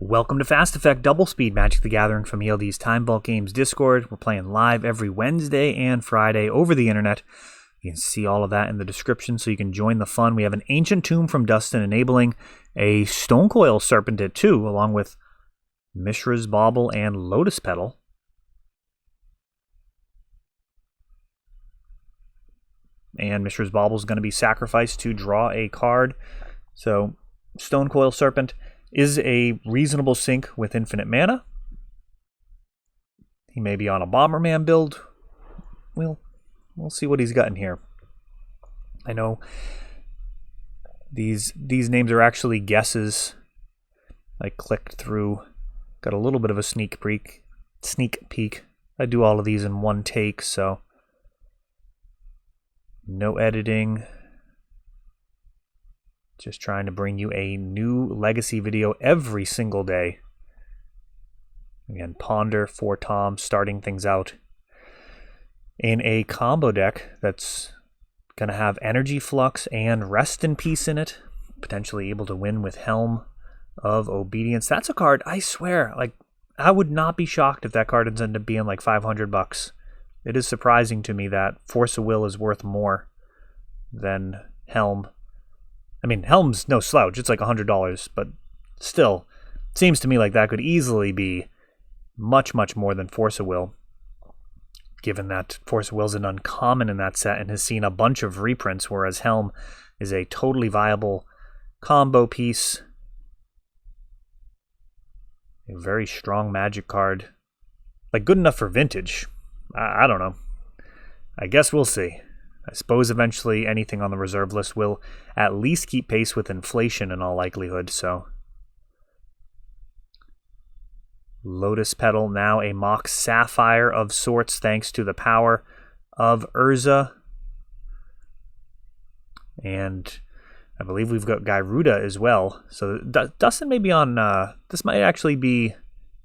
Welcome to Fast Effect Double Speed Magic the Gathering from ELD's Time Vault Games Discord. We're playing live every Wednesday and Friday over the internet. You can see all of that in the description so you can join the fun. We have an Ancient Tomb from Dustin enabling a Stonecoil Serpent at 2 along with Mishra's Bauble and Lotus Petal. And Mishra's Bauble is going to be sacrificed to draw a card. So Stonecoil Serpent is a reasonable sync with infinite mana. He may be on a Bomberman build. We'll see what he's got in here. I know these names are actually guesses. I clicked through, got a little bit of a sneak peek. I do all of these in one take, so no editing. Just trying to bring you a new Legacy video every single day. Again, Ponder for Tom, starting things out in a combo deck that's going to have Energy Flux and Rest in Peace in it. Potentially able to win with Helm of Obedience. That's a card, I swear, like, I would not be shocked if that card ends up being like $500. It is surprising to me that Force of Will is worth more than Helm. I mean, Helm's no slouch. It's like $100, but still, it seems to me like that could easily be much, much more than Force of Will, given that Force of Will's an uncommon in that set and has seen a bunch of reprints, whereas Helm is a totally viable combo piece. A very strong Magic card. Like, good enough for Vintage. I don't know. I guess we'll see. I suppose eventually anything on the reserve list will at least keep pace with inflation in all likelihood, so. Lotus Petal, now a Mox Sapphire of sorts, thanks to the power of Urza. And I believe we've got Gyruda as well. So Dustin may be on, this might actually be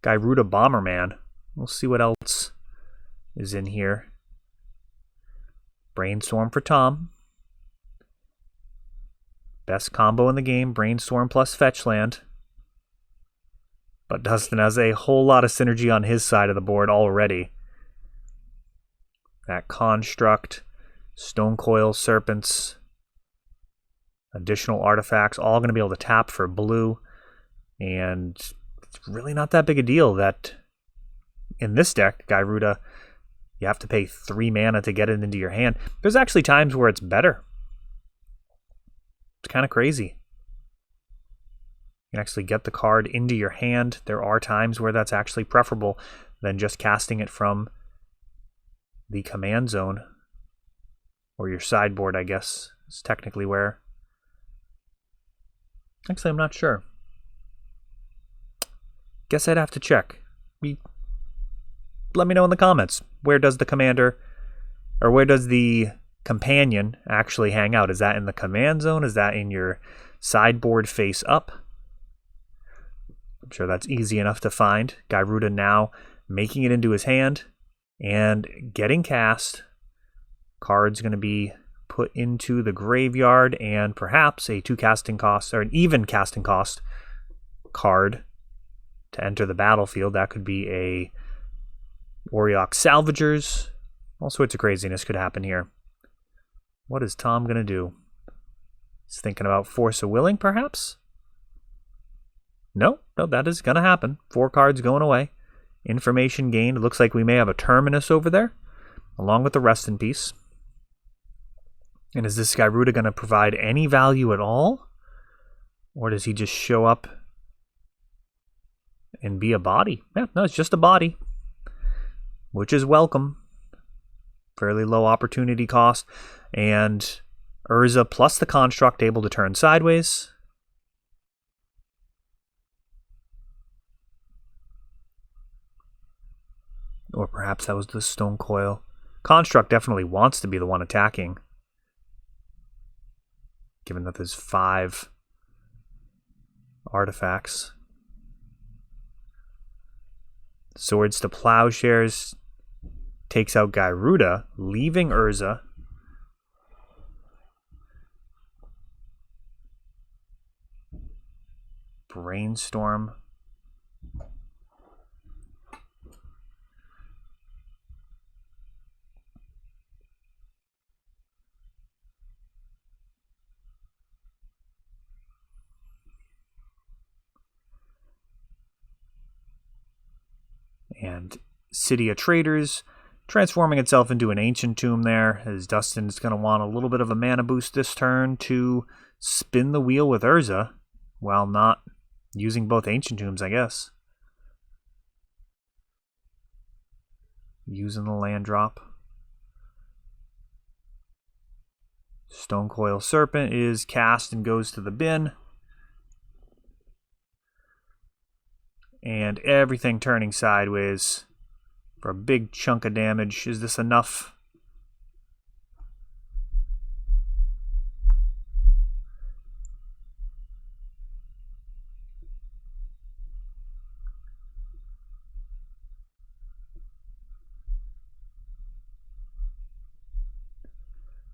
Gyruda Bomberman. We'll see what else is in here. Brainstorm for Tom. Best combo in the game, Brainstorm plus Fetchland. But Dustin has a whole lot of synergy on his side of the board already. That Construct, Stonecoil Serpents, additional artifacts, all going to be able to tap for blue. And it's really not that big a deal that in this deck, Gyruda, you have to pay 3 mana to get it into your hand. There's actually times where it's better. It's kind of crazy. You can actually get the card into your hand. There are times where that's actually preferable than just casting it from the command zone. Or your sideboard, I guess, is technically where. Actually, I'm not sure. Guess I'd have to check. Let me know in the comments. Where does the commander, or where does the companion actually hang out? Is that in the command zone? Is that in your sideboard face up? I'm sure that's easy enough to find. Gyruda now making it into his hand and getting cast. Card's going to be put into the graveyard and perhaps a 2 casting cost, or an even casting cost card to enter the battlefield. That could be a Auriok Salvagers. All sorts of craziness could happen here. What is Tom going to do? He's thinking about Force of Willing, perhaps? No, that is going to happen. 4 cards going away. Information gained. It looks like we may have a Terminus over there, along with the Rest in Peace. And is this Gyruda going to provide any value at all? Or does he just show up and be a body? Yeah, no, it's just a body, which is welcome. Fairly low opportunity cost. And Urza plus the Construct able to turn sideways. Or perhaps that was the Stonecoil. Construct definitely wants to be the one attacking, given that there's 5 artifacts. Swords to Plowshares takes out Gyruda, leaving Urza. Brainstorm And City of Traders transforming itself into an Ancient Tomb there, as Dustin's going to want a little bit of a mana boost this turn to spin the wheel with Urza, while not using both Ancient Tombs, I guess. Using the land drop. Stonecoil Serpent is cast and goes to the bin. And everything turning sideways for a big chunk of damage. Is this enough?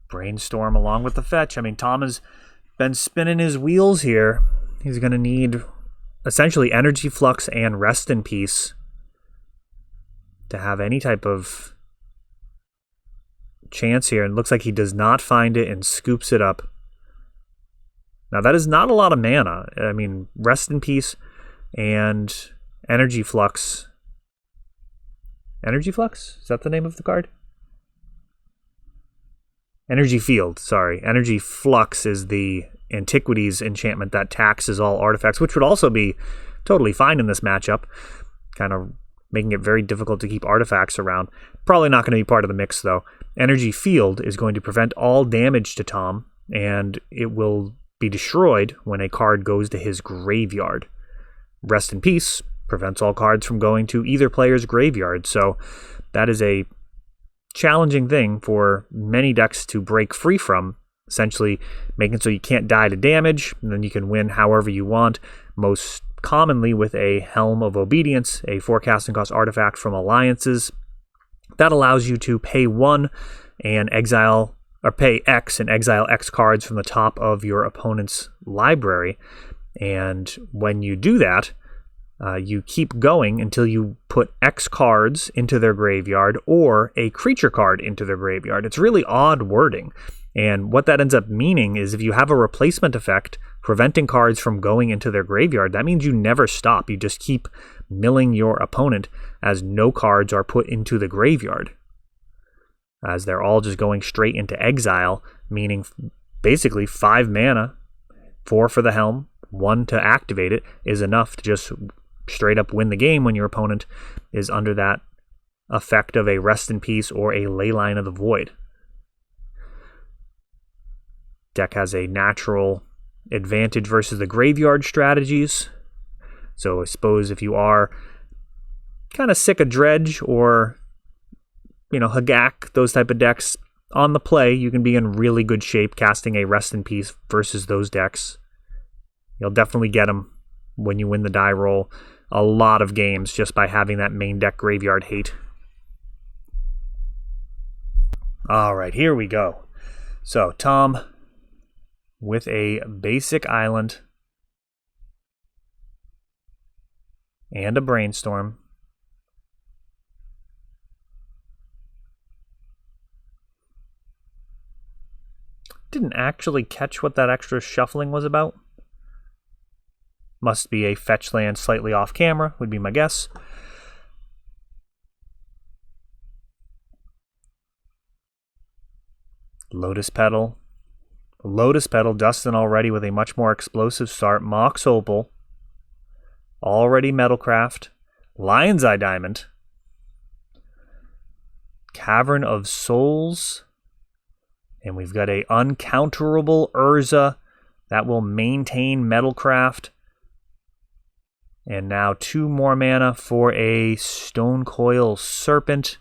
Brainstorm along with the fetch. I mean, Tom has been spinning his wheels here. He's going to need essentially Energy Flux and Rest in Peace to have any type of chance here. And it looks like he does not find it and scoops it up. Now, that is not a lot of mana. I mean, Rest in Peace and Energy Flux. Energy Flux? Is that the name of the card? Energy Field, sorry. Energy Flux is the Antiquities enchantment that taxes all artifacts, which would also be totally fine in this matchup. Kind of making it very difficult to keep artifacts around. Probably not going to be part of the mix, though. Energy Field is going to prevent all damage to Tom, and it will be destroyed when a card goes to his graveyard. Rest in Peace prevents all cards from going to either player's graveyard, so that is a challenging thing for many decks to break free from, essentially making so you can't die to damage, and then you can win however you want, most commonly with a Helm of Obedience, a 4 casting cost artifact from Alliances that allows you to pay 1 and exile, or pay X and exile X cards from the top of your opponent's library. And when you do that, you keep going until you put X cards into their graveyard or a creature card into their graveyard. It's really odd wording. And what that ends up meaning is if you have a replacement effect preventing cards from going into their graveyard, that means you never stop. You just keep milling your opponent as no cards are put into the graveyard, as they're all just going straight into exile, meaning basically 5 mana, 4 for the Helm, 1 to activate it, is enough to just straight up win the game when your opponent is under that effect of a Rest in Peace or a Leyline of the Void. Deck has a natural advantage versus the graveyard strategies. So I suppose if you are kind of sick of Dredge or, Hagak, those type of decks, on the play, you can be in really good shape casting a Rest in Peace versus those decks. You'll definitely get them when you win the die roll a lot of games just by having that main deck graveyard hate. All right, here we go. So, Tom with a basic island and a brainstorm. Didn't actually catch what that extra shuffling was about. Must be a fetch land slightly off camera, would be my guess. Lotus Petal. Lotus Petal, Dustin already with a much more explosive start. Mox Opal. Already Metalcraft. Lion's Eye Diamond. Cavern of Souls. And we've got a uncounterable Urza that will maintain Metalcraft. And now 2 more mana for a Stonecoil Serpent.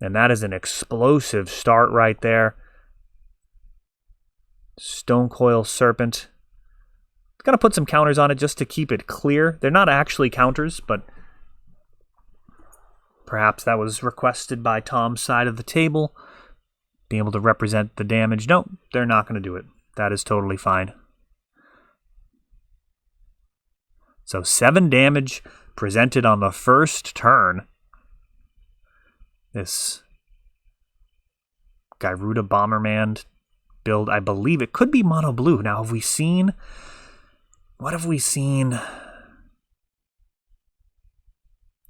And that is an explosive start right there. Stonecoil Serpent. Gonna put some counters on it just to keep it clear. They're not actually counters, but perhaps that was requested by Tom's side of the table. Being able to represent the damage. Nope, they're not going to do it. That is totally fine. So 7 damage presented on the first turn. This Gyruda Bomberman build, I believe it could be mono blue. Now, have we seen... What have we seen?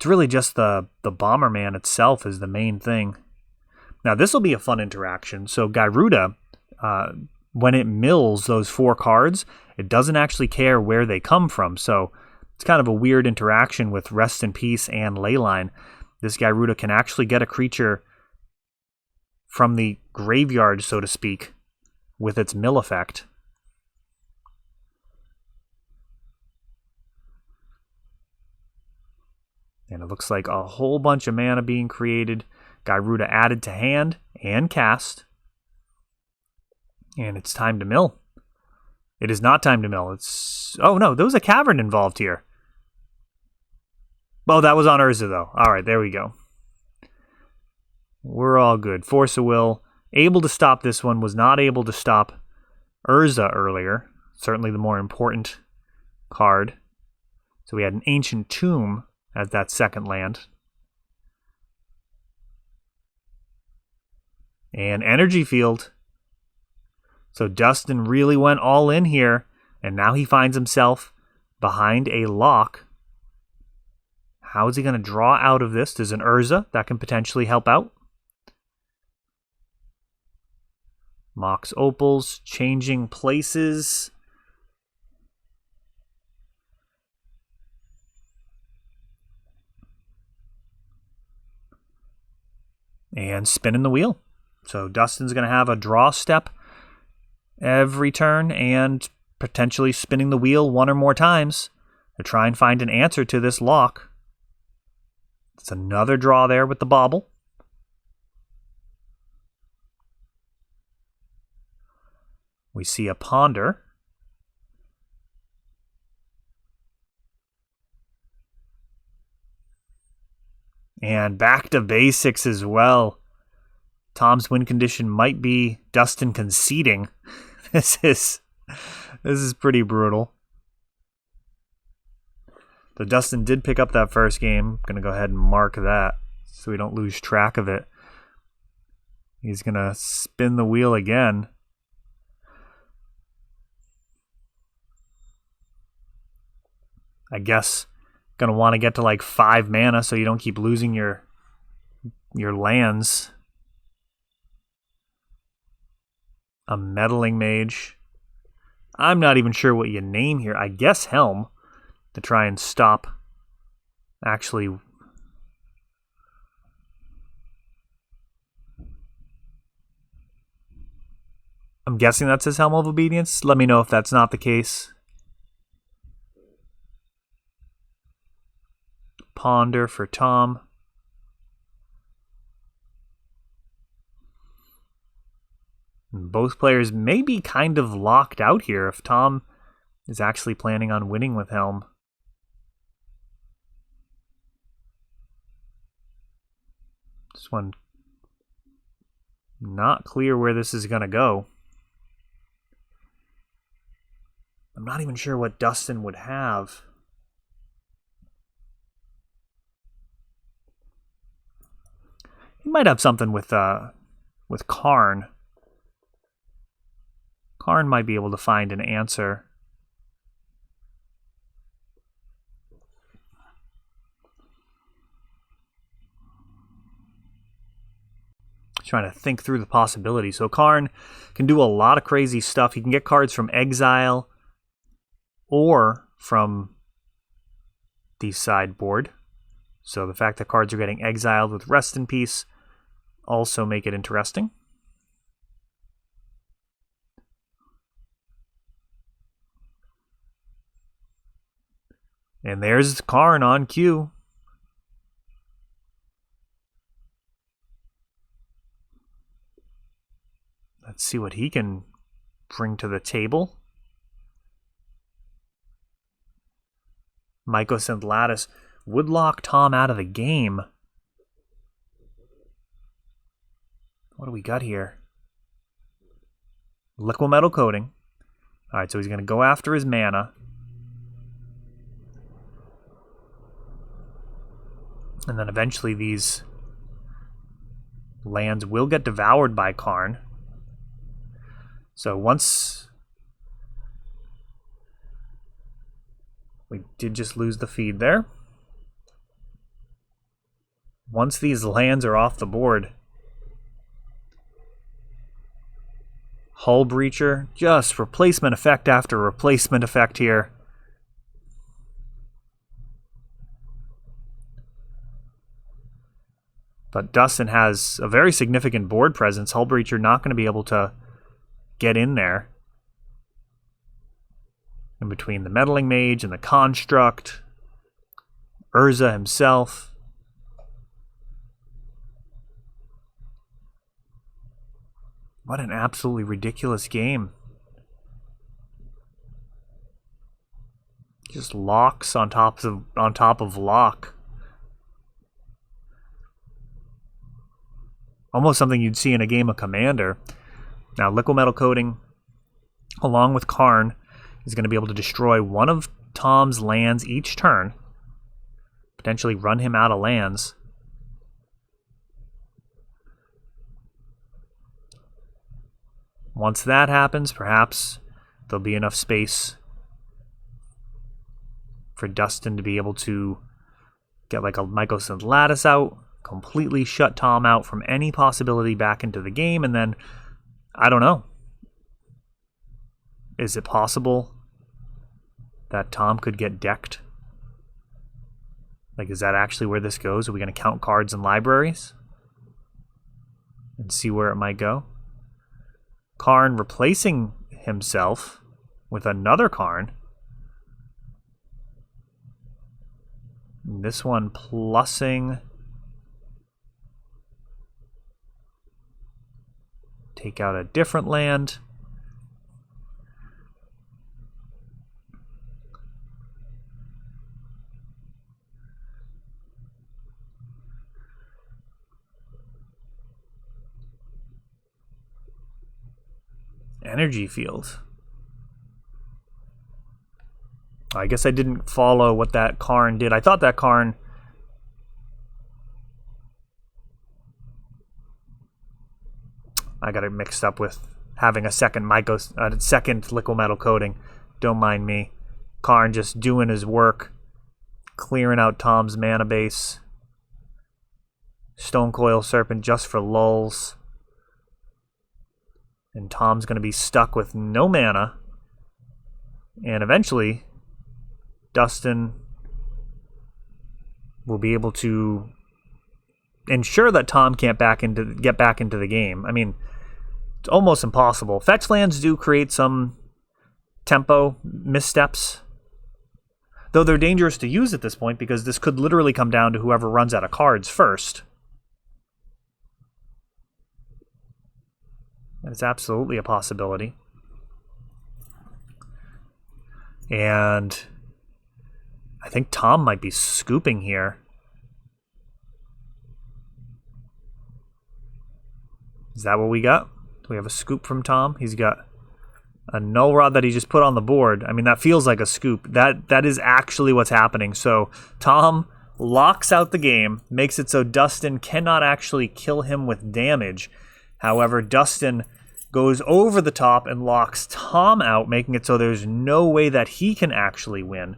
It's really just the Bomberman itself is the main thing. Now, this will be a fun interaction. So Gyruda, when it mills those 4 cards, it doesn't actually care where they come from. So it's kind of a weird interaction with Rest in Peace and Leyline. This Gyruda can actually get a creature from the graveyard, so to speak, with its mill effect. And it looks like a whole bunch of mana being created. Gyruda added to hand and cast. And it's time to mill. It is not time to mill. It's... Oh, no, there was a cavern involved here. Oh, that was on Urza, though. All right, there we go. We're all good. Force of Will. Able to stop this one. Was not able to stop Urza earlier. Certainly the more important card. So we had an Ancient Tomb as that second land. And Energy Field. So Dustin really went all in here. And now he finds himself behind a lock. How is he going to draw out of this? There's an Urza that can potentially help out. Mox Opals, changing places. And spinning the wheel. So Dustin's going to have a draw step every turn and potentially spinning the wheel 1 or more times to try and find an answer to this lock. It's another draw there with the bauble. We see a Ponder. And back to basics as well. Tom's win condition might be Dustin conceding. This is pretty brutal. So Dustin did pick up that first game. Going to go ahead and mark that so we don't lose track of it. He's going to spin the wheel again. I guess going to want to get to like 5 mana so you don't keep losing your lands. A Meddling Mage. I'm not even sure what you name here. I guess Helm. To try and stop, actually, I'm guessing that's his Helm of Obedience. Let me know if that's not the case. Ponder for Tom. Both players may be kind of locked out here if Tom is actually planning on winning with Helm. This one, not clear where this is going to go. I'm not even sure what Dustin would have. He might have something with Karn. Karn might be able to find an answer. Trying to think through the possibilities. So Karn can do a lot of crazy stuff. He can get cards from exile or from the sideboard. So the fact that cards are getting exiled with Rest in Peace also make it interesting. And there's Karn on cue. Let's see what he can bring to the table. Mycosynth Lattice would lock Tom out of the game. What do we got here? Liquid Metal Coating. Alright, so he's going to go after his mana. And then eventually these lands will get devoured by Karn. So once we did just lose the feed there. once these lands are off the board, Hull Breacher, just replacement effect after replacement effect here. But Dustin has a very significant board presence. Hull Breacher not going to be able to get in there. In between the Meddling Mage and the Construct, Urza himself. What an absolutely ridiculous game. Just locks on top of lock. Almost something you'd see in a game of Commander. Now, Liquid Metal Coating, along with Karn, is going to be able to destroy one of Tom's lands each turn. Potentially run him out of lands. Once that happens, perhaps there'll be enough space for Dustin to be able to get like a Mycosynth Lattice out, completely shut Tom out from any possibility back into the game, and then, I don't know. Is it possible that Tom could get decked? Like, is that actually where this goes? Are we going to count cards in libraries and see where it might go? Karn replacing himself with another Karn. And this one plussing. Take out a different land. Energy field. I guess I didn't follow what that Karn did. I thought that Karn... I got it mixed up with having a second Liquid Metal Coating. Don't mind me. Karn just doing his work. Clearing out Tom's mana base. Stonecoil Serpent just for lulls. And Tom's going to be stuck with no mana. And eventually, Dustin will be able to ensure that Tom can't get back into the game. I mean, it's almost impossible. Fetch lands do create some tempo missteps. Though they're dangerous to use at this point because this could literally come down to whoever runs out of cards first. It's absolutely a possibility. And I think Tom might be scooping here. Is that what we got? Do we have a scoop from Tom? He's got a null rod that he just put on the board. I mean, that feels like a scoop. That is actually what's happening. So Tom locks out the game, makes it so Dustin cannot actually kill him with damage. However, Dustin goes over the top and locks Tom out, making it so there's no way that he can actually win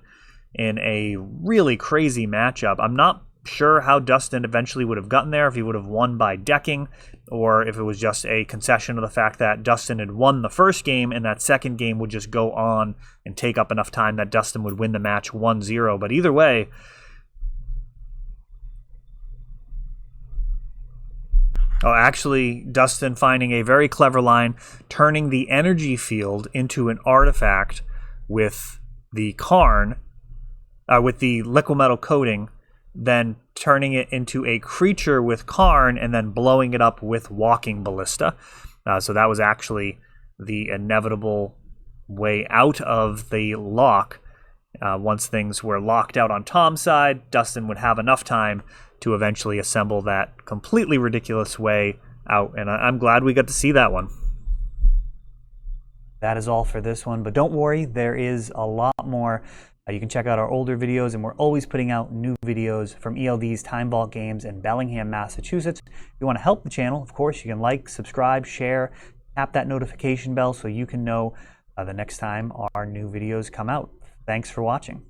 in a really crazy matchup. I'm not sure how Dustin eventually would have gotten there, if he would have won by decking, or if it was just a concession of the fact that Dustin had won the first game and that second game would just go on and take up enough time that Dustin would win the match 1-0. But either way, actually, Dustin finding a very clever line, turning the energy field into an artifact with the Karn, with the Liquid Metal Coating, then turning it into a creature with Karn, and then blowing it up with Walking Ballista. So that was actually the inevitable way out of the lock. Once things were locked out on Tom's side, Dustin would have enough time to eventually assemble that completely ridiculous way out. And I'm glad we got to see that one. That is all for this one, but don't worry, there is a lot more. You can check out our older videos, and we're always putting out new videos from ELD's Time Vault games in Bellingham, Massachusetts. If you want to help the channel, of course, you can like, subscribe, share, tap that notification bell so you can know the next time our new videos come out. Thanks for watching.